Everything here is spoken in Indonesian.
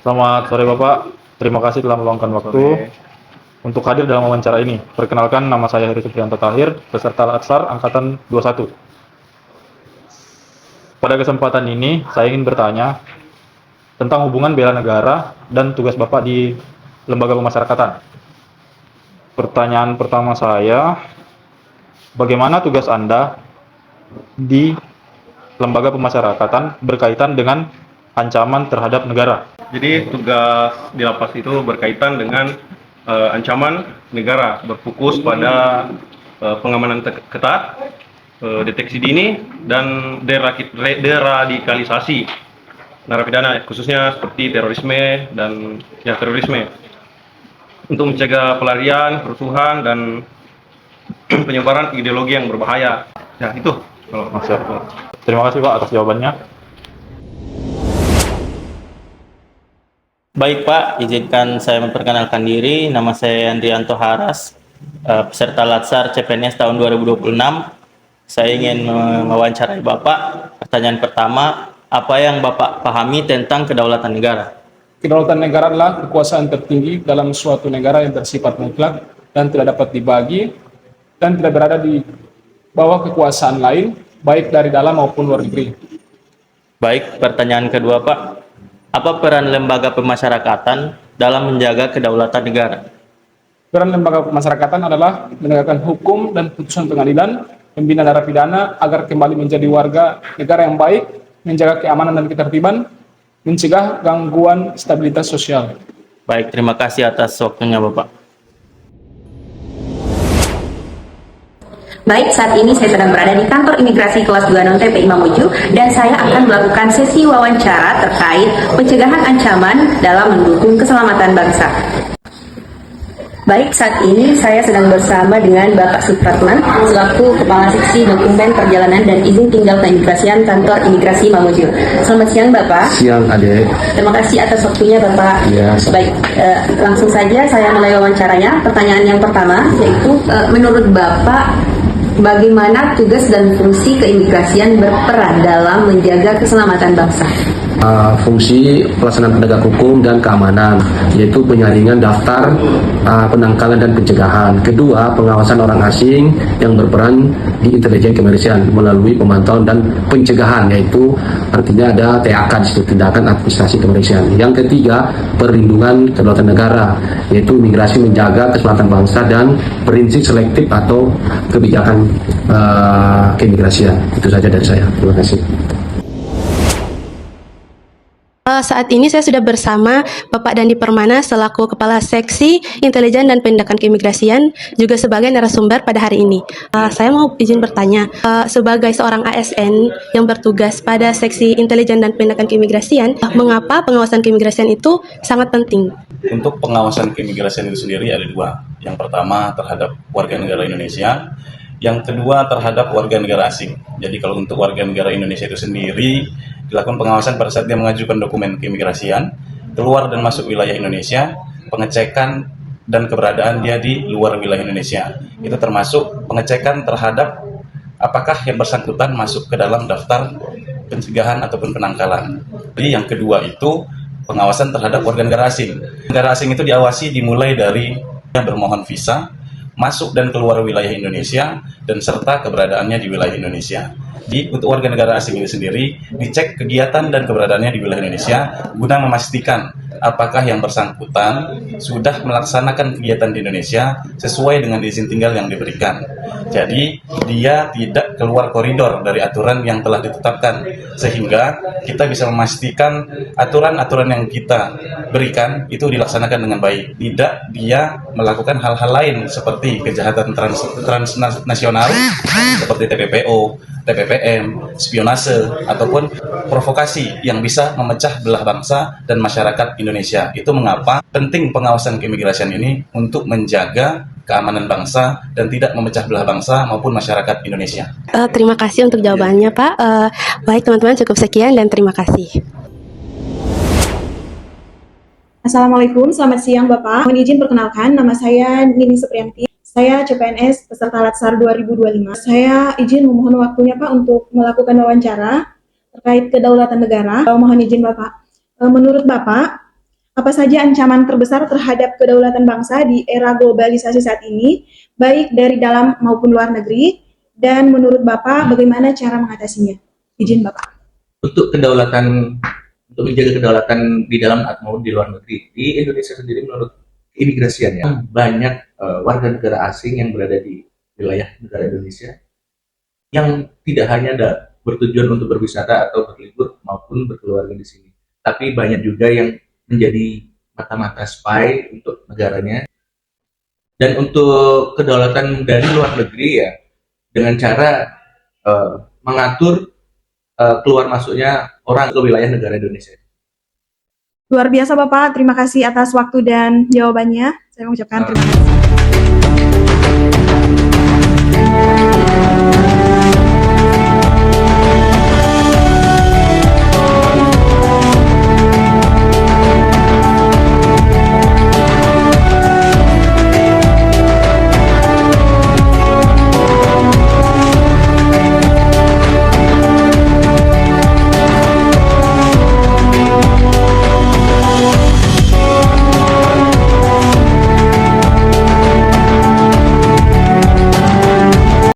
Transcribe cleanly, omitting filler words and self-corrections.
Selamat sore Bapak, terima kasih telah meluangkan waktu untuk hadir dalam wawancara ini. Perkenalkan, nama saya Heri Supriyanto Tahir, peserta Latsar Angkatan 21. Pada kesempatan ini, saya ingin bertanya tentang hubungan bela negara dan tugas Bapak di lembaga pemasyarakatan. Pertanyaan pertama saya, bagaimana tugas Anda di lembaga pemasyarakatan berkaitan dengan ancaman terhadap negara? Jadi tugas di lapas itu berkaitan dengan ancaman negara, berfokus pada pengamanan ketat, deteksi dini, dan deradikalisasi narapidana, khususnya seperti terorisme dan terorisme, untuk mencegah pelarian, kerusuhan, dan penyebaran ideologi yang berbahaya. Ya itu. Terima kasih Pak atas jawabannya. Baik Pak, izinkan saya memperkenalkan diri. Nama saya Andrianto Haras, peserta Latsar CPNS tahun 2026. Saya ingin mewawancarai Bapak. Pertanyaan pertama, apa yang Bapak pahami tentang kedaulatan negara? Kedaulatan negara adalah kekuasaan tertinggi dalam suatu negara yang bersifat mutlak dan tidak dapat dibagi dan tidak berada di bawah kekuasaan lain, baik dari dalam maupun luar negeri. Baik, pertanyaan kedua Pak. Apa peran lembaga pemasyarakatan dalam menjaga kedaulatan negara? Peran lembaga pemasyarakatan adalah menegakkan hukum dan putusan pengadilan, membina narapidana agar kembali menjadi warga negara yang baik, menjaga keamanan dan ketertiban, mencegah gangguan stabilitas sosial. Baik, terima kasih atas waktunya Bapak. Baik, saat ini saya sedang berada di kantor imigrasi kelas 2 non-TPI Mamuju dan saya akan melakukan sesi wawancara terkait pencegahan ancaman dalam mendukung keselamatan bangsa. Baik, saat ini saya sedang bersama dengan Bapak Supratman selaku Kepala Seksi Dokumen Perjalanan dan Izin Tinggal Keimigrasian Kantor Imigrasi Mamuju. Selamat siang Bapak. Siang Adek. Terima kasih atas waktunya Bapak. Ya. Baik, langsung saja saya mulai wawancaranya. Pertanyaan yang pertama yaitu menurut Bapak, bagaimana tugas dan fungsi keimigrasian berperan dalam menjaga keselamatan bangsa? Fungsi pelaksanaan penegak hukum dan keamanan, yaitu penyaringan daftar, penangkalan dan pencegahan. Kedua, pengawasan orang asing yang berperan di intelijen keimigrasian melalui pemantauan dan pencegahan, yaitu artinya ada TAK di situ, tindakan administrasi keimigrasian. Yang ketiga, perlindungan kedaulatan negara, yaitu imigrasi menjaga keselamatan bangsa dan prinsip selektif atau kebijakan keimigrasian. Itu saja dari saya. Terima kasih. Saat ini saya sudah bersama Bapak Dandi Permana selaku Kepala Seksi Intelijen dan Penindakan Keimigrasian, juga sebagai narasumber pada hari ini. Saya mau izin bertanya, sebagai seorang ASN yang bertugas pada Seksi Intelijen dan Penindakan Keimigrasian, mengapa pengawasan keimigrasian itu sangat penting? Untuk pengawasan keimigrasian itu sendiri ada dua. Yang pertama terhadap warga negara Indonesia, yang kedua terhadap warga negara asing. Jadi kalau untuk warga negara Indonesia itu sendiri, dilakukan pengawasan pada saat dia mengajukan dokumen keimigrasian, keluar dan masuk wilayah Indonesia, pengecekan dan keberadaan dia di luar wilayah Indonesia. Itu termasuk pengecekan terhadap apakah yang bersangkutan masuk ke dalam daftar pencegahan ataupun penangkalan. Jadi yang kedua itu pengawasan terhadap warga negara asing. Negara asing itu diawasi dimulai dari yang bermohon visa, masuk dan keluar wilayah Indonesia, dan serta keberadaannya di wilayah Indonesia. Jadi untuk warga negara asing ini sendiri dicek kegiatan dan keberadaannya di wilayah Indonesia guna memastikan apakah yang bersangkutan sudah melaksanakan kegiatan di Indonesia sesuai dengan izin tinggal yang diberikan. Jadi dia tidak keluar koridor dari aturan yang telah ditetapkan, sehingga kita bisa memastikan aturan-aturan yang kita berikan itu dilaksanakan dengan baik. Tidak dia melakukan hal-hal lain seperti kejahatan transnasional seperti TPPO, TPPM, spionase, ataupun provokasi yang bisa memecah belah bangsa dan masyarakat Indonesia. Itu mengapa penting pengawasan keimigrasian ini untuk menjaga keamanan bangsa dan tidak memecah belah bangsa maupun masyarakat Indonesia. Terima kasih untuk jawabannya Pak. Baik teman-teman, cukup sekian dan terima kasih. Assalamualaikum, selamat siang Bapak. Mohon izin perkenalkan, nama saya Nini Supriyanti. Saya CPNS peserta Latsar 2025. Saya izin memohon waktunya Pak untuk melakukan wawancara terkait kedaulatan negara. Mohon izin Bapak. Menurut Bapak, Apa saja ancaman terbesar terhadap kedaulatan bangsa di era globalisasi saat ini, baik dari dalam maupun luar negeri, dan menurut Bapak bagaimana cara mengatasinya? Izin Bapak. Untuk menjaga kedaulatan di dalam maupun di luar negeri, di Indonesia sendiri menurut keimigrasiannya banyak warga negara asing yang berada di wilayah negara Indonesia yang tidak hanya bertujuan untuk berwisata atau berlibur maupun berkeluarga di sini, tapi banyak juga yang menjadi mata-mata spy untuk negaranya. Dan untuk kedaulatan dari luar negeri ya dengan cara mengatur keluar masuknya orang ke wilayah negara Indonesia. Luar biasa Bapak, terima kasih atas waktu dan jawabannya. Saya mengucapkan terima kasih.